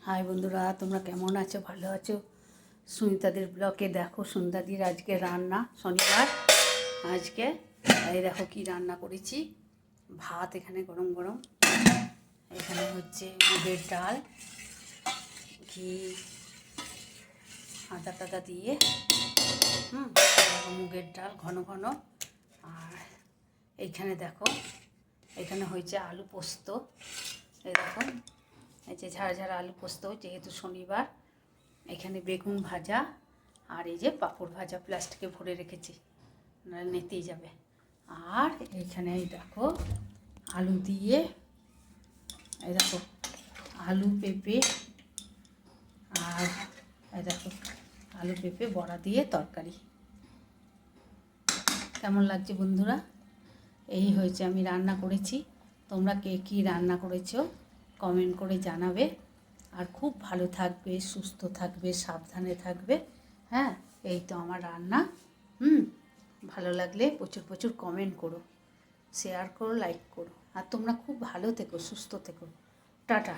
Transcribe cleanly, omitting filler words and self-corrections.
High বন্ধুরা, তোমরা কেমন আছো? ভালো আছো? সুনিতাদের ব্লগে দেখো সন্ধ্যাদির আজকে রান্না, শনিবার আজকে। এই দেখো কি রান্না করেছি। ভাত এখানে গরম গরম, এখানে হচ্ছে মুগের ডাল, ঘি আদা টাদা দিয়ে মুগের ডাল ঘন ঘন। আর এইখানে দেখো, এখানে হয়েছে আলু পোস্ত। এই দেখো, এই যে ঝাড়া ঝাড়া আলু পোস্ত, যেহেতু শনিবার। এখানে বেগুন ভাজা, আর এই যে পাঁপড় ভাজা প্লাস্টিকে ভরে রেখেছি, নাহলে নেতেই যাবে। আর এইখানে এই দেখো আলু দিয়ে, এই দেখো আলু পেঁপে, আর এই দেখো আলু পেঁপে বড়া দিয়ে তরকারি। কেমন লাগছে বন্ধুরা? এই হয়েছে, আমি রান্না করেছি। তোমরা কে কী রান্না করেছো কমেন্ট করে জানাবে। আর খুব ভালো থাকবে, সুস্থ থাকবে, সাবধানে থাকবে। হ্যাঁ, এই তো আমার রান্না। ভালো লাগলে প্রচুর প্রচুর কমেন্ট করো, শেয়ার করো, লাইক করো। আর তোমরা খুব ভালো থেকো, সুস্থ থেকো। টাটা।